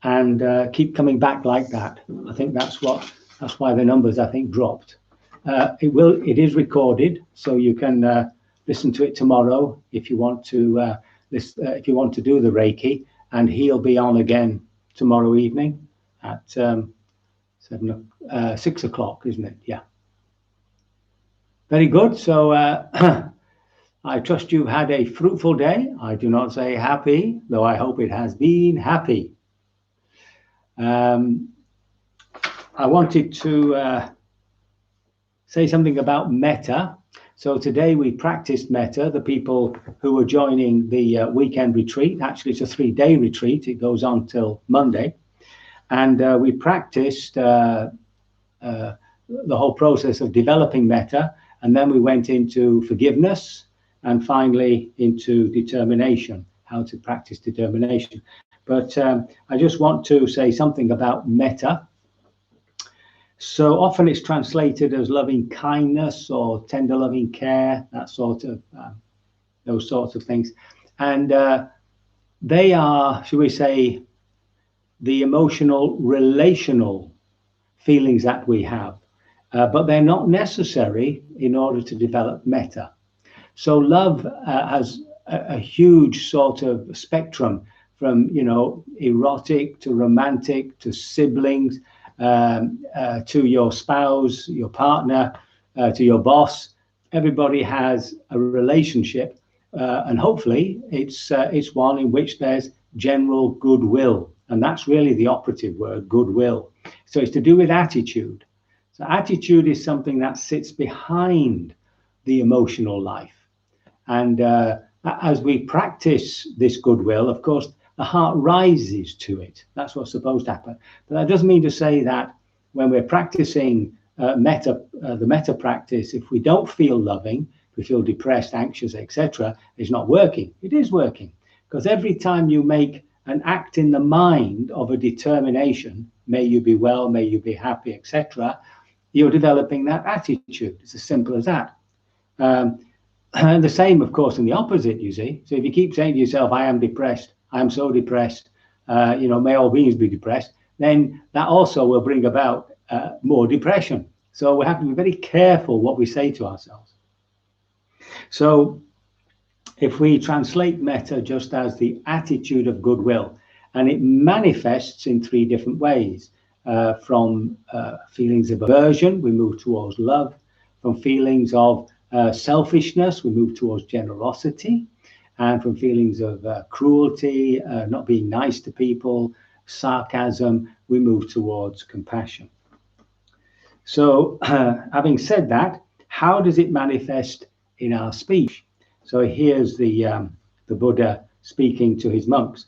and keep coming back like that. I think that's why the numbers, I think, dropped. It is recorded, so you can listen to it tomorrow if you want to if you want to do the Reiki, and he'll be on again tomorrow evening at 6 o'clock, isn't it? Yeah. Very good. So I trust you've had a fruitful day. I do not say happy, though I hope it has been happy. I wanted to say something about Metta. So today we practiced Metta. The people who are joining the weekend retreat, actually it's a 3-day retreat. It goes on till Monday. And we practiced the whole process of developing Metta. And then we went into forgiveness and finally into determination, how to practice determination. But I just want to say something about Metta. So often it's translated as loving kindness or tender loving care, that sort of, those sorts of things. And they are, should we say, the emotional, relational feelings that we have. But they're not necessary in order to develop Metta. So love has a huge sort of spectrum from, erotic to romantic to siblings, to your spouse, your partner, to your boss. Everybody has a relationship, and hopefully it's one in which there's general goodwill. And that's really the operative word, goodwill. So it's to do with attitude. So attitude is something that sits behind the emotional life. And as we practice this goodwill, of course, the heart rises to it. That's what's supposed to happen. But that doesn't mean to say that when we're practicing the Metta practice, if we don't feel loving, if we feel depressed, anxious, etc., it's not working. It is working. Because every time you make an act in the mind of a determination, may you be well, may you be happy, etc., you're developing that attitude. It's as simple as that. And the same, of course, in the opposite, you see. So if you keep saying to yourself, I am depressed, I am so depressed, may all beings be depressed, then that also will bring about more depression. So we have to be very careful what we say to ourselves. So if we translate Metta just as the attitude of goodwill, and it manifests in 3 different ways. From feelings of aversion, we move towards love. From feelings of selfishness, we move towards generosity. And from feelings of cruelty, not being nice to people, sarcasm, we move towards compassion. So having said that, how does it manifest in our speech? So here's the Buddha speaking to his monks.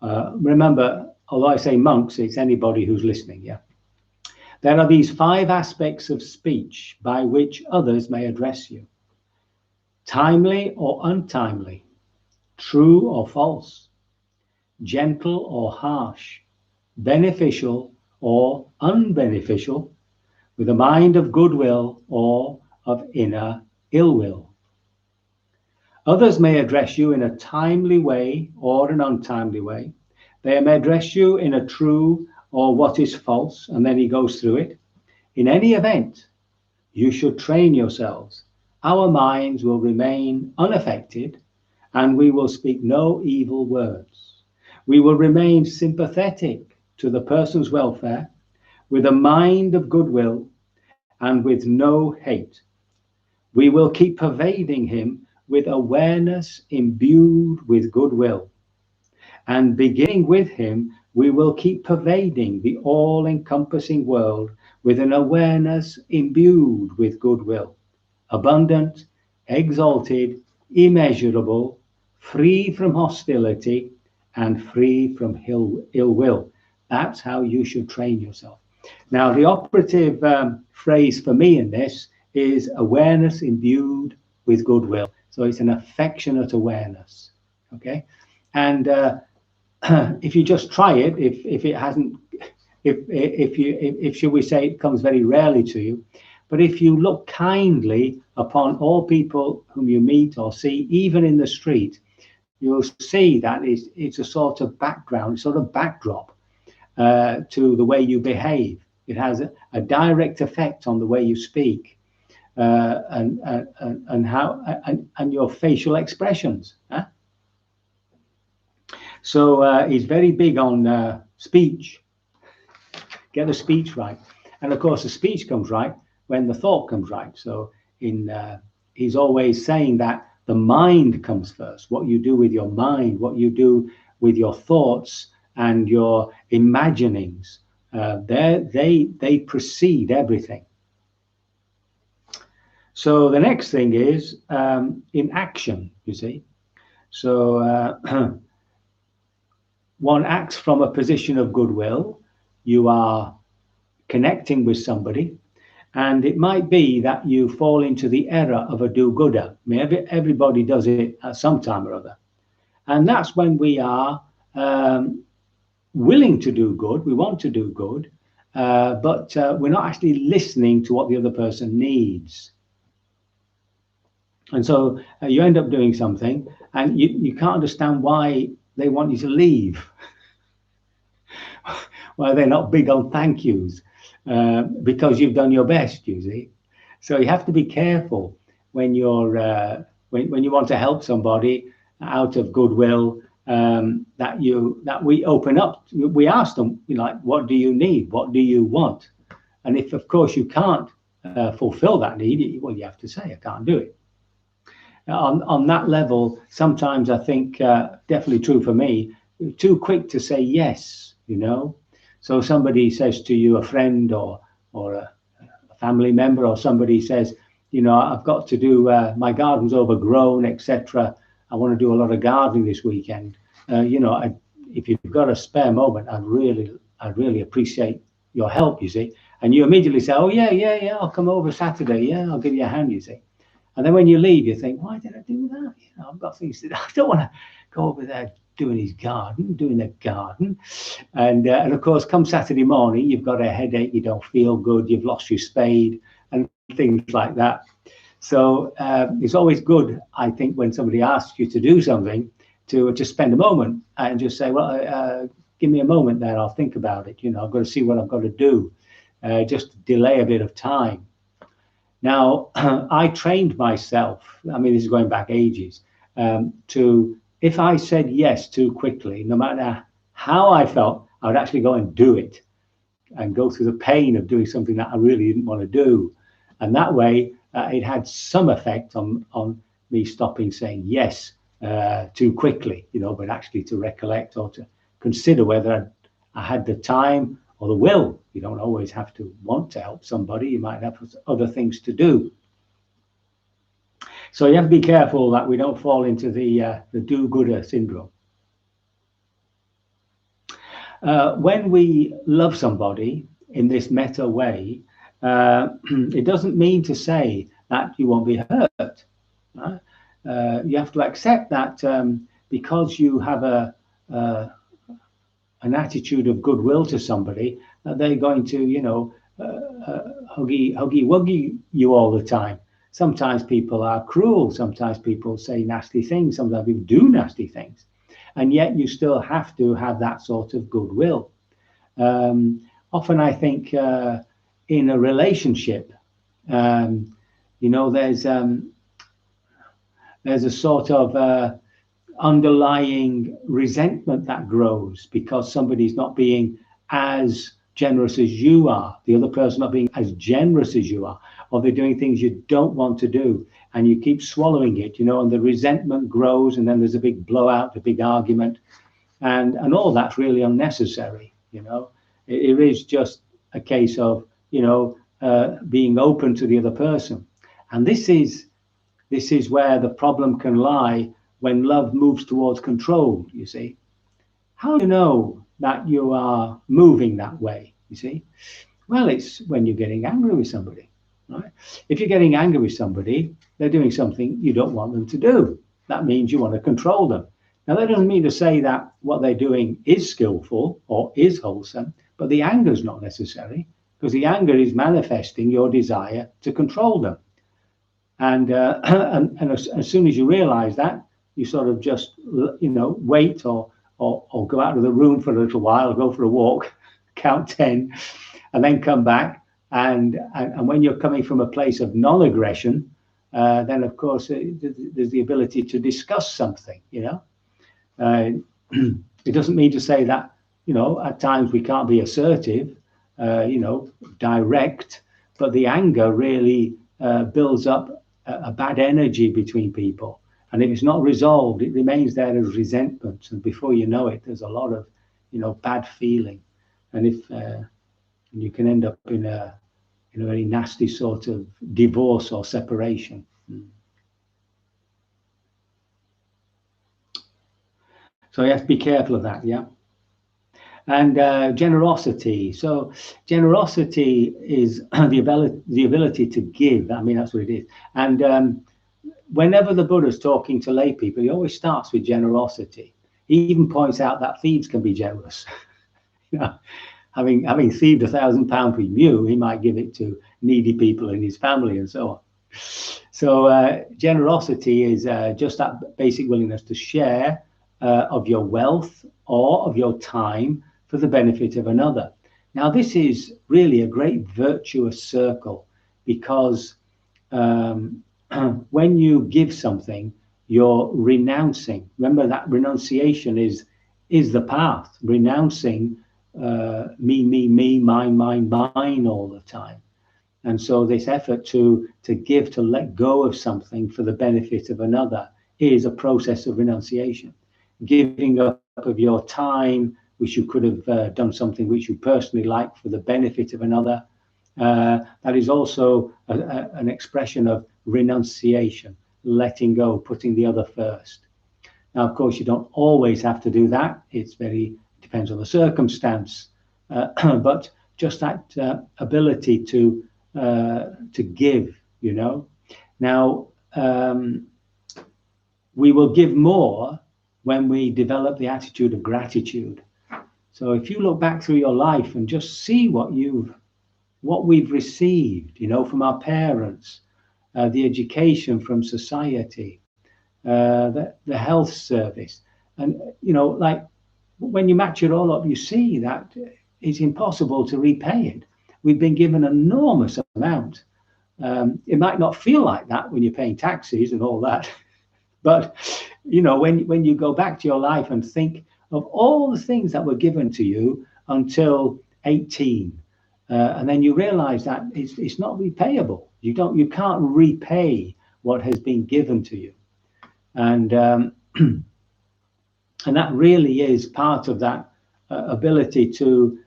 Remember, although I say monks, it's anybody who's listening, yeah? There are these 5 aspects of speech by which others may address you. Timely or untimely, true or false, gentle or harsh, beneficial or unbeneficial, with a mind of goodwill or of inner ill will. Others may address you in a timely way or an untimely way. They may address you in a true or what is false, and then he goes through it. In any event, you should train yourselves. Our minds will remain unaffected, and we will speak no evil words. We will remain sympathetic to the person's welfare, with a mind of goodwill and with no hate. We will keep pervading him with awareness imbued with goodwill. And beginning with him, we will keep pervading the all-encompassing world with an awareness imbued with goodwill, abundant, exalted, immeasurable, free from hostility, and free from ill will. That's how you should train yourself. Now, the operative phrase for me in this is awareness imbued with goodwill. So it's an affectionate awareness, okay? And if you just try it, if it hasn't, if should we say it comes very rarely to you, but if you look kindly upon all people whom you meet or see, even in the street, you'll see that it's a sort of background, sort of backdrop. to the way you behave. It has a direct effect on the way you speak, and how and your facial expressions. Huh? So he's very big on speech. Get the speech right, and of course the speech comes right when the thought comes right. So he's always saying that the mind comes first. What you do with your mind, what you do with your thoughts and your imaginings, they precede everything. So the next thing is in action, you see. So one acts from a position of goodwill. You are connecting with somebody, and it might be that you fall into the error of a do-gooder. I mean, everybody does it at some time or other. And that's when we are willing to do good, we want to do good, but we're not actually listening to what the other person needs. And so you end up doing something, and you can't understand why they want you to leave. Why they're not big on thank yous, because you've done your best, you see. So you have to be careful when you're when you want to help somebody out of goodwill, that we open up. We ask them, you know, like, what do you need? What do you want? And if, of course, you can't fulfill that need, well, you have to say, I can't do it. On that level, sometimes I think, definitely true for me, too quick to say yes, you know. So somebody says to you, a friend or a family member, or somebody says, you know, I've got to do, my garden's overgrown, etc. I want to do a lot of gardening this weekend. You know, if you've got a spare moment, I'd really appreciate your help, you see. And you immediately say, oh yeah, I'll come over Saturday. Yeah, I'll give you a hand, you see. And then when you leave, you think, why did I do that? You know, I've got things to do. I don't want to go over there doing the garden. And of course, come Saturday morning, you've got a headache, you don't feel good, you've lost your spade and things like that. So it's always good, I think, when somebody asks you to do something, to just spend a moment and just say, well, give me a moment there, I'll think about it. You know, I've got to see what I've got to do. Just delay a bit of time. Now, I trained myself, I mean, this is going back ages, to, if I said yes too quickly, no matter how I felt, I would actually go and do it and go through the pain of doing something that I really didn't want to do. And that way, it had some effect on me stopping saying yes too quickly, you know, but actually to recollect or to consider whether I had the time or the will. You don't always have to want to help somebody. You might have other things to do. So you have to be careful that we don't fall into the do-gooder syndrome. When we love somebody in this metta way, it doesn't mean to say that you won't be hurt. Right? You have to accept that because you have an attitude of goodwill to somebody, that they're going to, you know, huggy wuggy you all the time. Sometimes people are cruel. Sometimes people say nasty things. Sometimes people do nasty things, and yet you still have to have that sort of goodwill. Often, I think in a relationship, you know, there's a sort of underlying resentment that grows because somebody's not being as generous as you are, the other person not being as generous as you are, or they're doing things you don't want to do, and you keep swallowing it, you know, and the resentment grows, and then there's a big blowout, a big argument, and all that's really unnecessary, you know. It is just a case of, you know, being open to the other person. And this is where the problem can lie when love moves towards control, you see. How do you know that you are moving that way, you see? Well, it's when you're getting angry with somebody, right? If you're getting angry with somebody, they're doing something you don't want them to do. That means you want to control them. Now, that doesn't mean to say that what they're doing is skillful or is wholesome, but the anger is not necessary, because the anger is manifesting your desire to control them. And as soon as you realize that, you sort of just, you know, wait or go out of the room for a little while, go for a walk, count 10 and then come back. And when you're coming from a place of non-aggression, then of course there's the ability to discuss something, you know. It doesn't mean to say that, you know, at times we can't be assertive, you know, direct, but the anger really builds up a bad energy between people. And if it's not resolved, it remains there as resentment. And before you know it, there's a lot of, you know, bad feeling. And if you can end up in a very nasty sort of divorce or separation. So you have to be careful of that, yeah. And generosity. So generosity is the ability to give. I mean, that's what it is. And whenever the Buddha's talking to lay people, he always starts with generosity. He even points out that thieves can be generous. You know, having thieved £1,000 from you, he might give it to needy people in his family and so on. So generosity is just that basic willingness to share of your wealth or of your time for the benefit of another. Now, this is really a great virtuous circle, because when you give something, you're renouncing. Remember that renunciation is the path. Renouncing me, mine all the time. And so this effort to give, to let go of something for the benefit of another, is a process of renunciation. Giving up of your time, which you could have done something which you personally like for the benefit of another, that is also an expression of renunciation, letting go, putting the other first. Now, of course, you don't always have to do that. It depends on the circumstance, but just that ability to give, you know. Now, we will give more when we develop the attitude of gratitude. So if you look back through your life and just see what we've received, you know, from our parents, the education from society, the health service, and, you know, like when you match it all up, you see that it's impossible to repay it. We've been given an enormous amount. It might not feel like that when you're paying taxes and all that, but, you know, when you go back to your life and think of all the things that were given to you until 18, and then you realize that it's not repayable. You can't repay what has been given to you, and that really is part of that ability to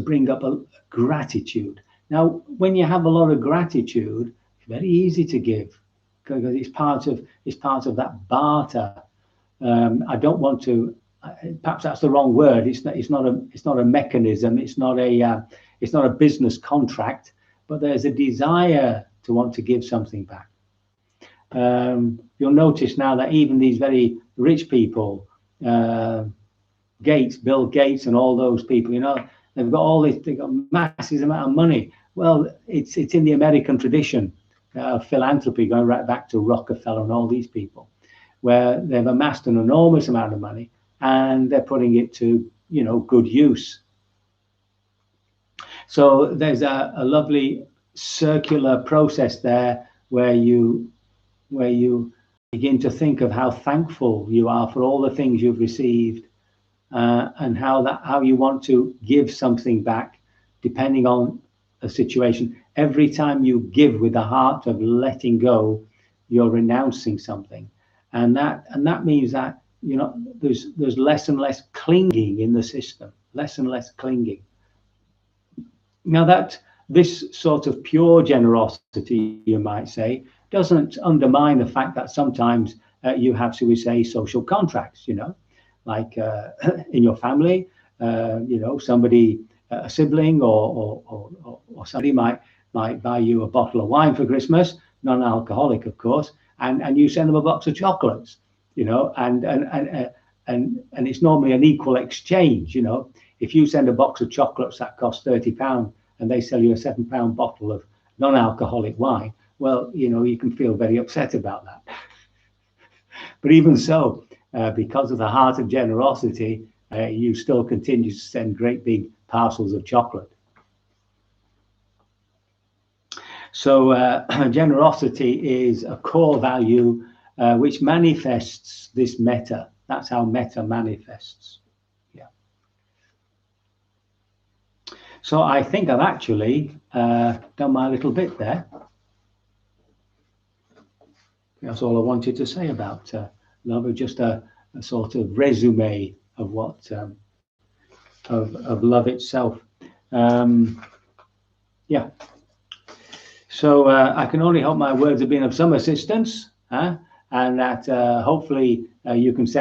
bring up a gratitude. Now, when you have a lot of gratitude, it's very easy to give, because it's part of that barter. I don't want to. Perhaps that's the wrong word. It's not a mechanism. It's not a business contract. But there's a desire to want to give something back. You'll notice now that even these very rich people, Bill Gates, and all those people, you know, they've got massive amount of money. Well, it's in the American tradition of philanthropy, going right back to Rockefeller and all these people, where they've amassed an enormous amount of money and they're putting it to, you know, good use. So there's a lovely circular process there where you begin to think of how thankful you are for all the things you've received, and how you want to give something back depending on a situation. Every time you give with the heart of letting go, you're renouncing something, and that means that, you know, there's less and less clinging in the system, less and less clinging. Now, that this sort of pure generosity, you might say, doesn't undermine the fact that sometimes you have, so we say, social contracts, you know, like in your family, you know, somebody, a sibling or somebody might buy you a bottle of wine for Christmas, non-alcoholic, of course, and you send them a box of chocolates, you know, and it's normally an equal exchange, you know. If you send a box of chocolates that costs £30 and they sell you a £7 bottle of non-alcoholic wine, well, you know, you can feel very upset about that. But even so, because of the heart of generosity, you still continue to send great big parcels of chocolate. So generosity is a core value which manifests this metta. That's how metta manifests. Yeah. So I think I've actually done my little bit there. That's all I wanted to say about love. Just a sort of resume of what of love itself. Yeah. So I can only hope my words have been of some assistance, and that hopefully you can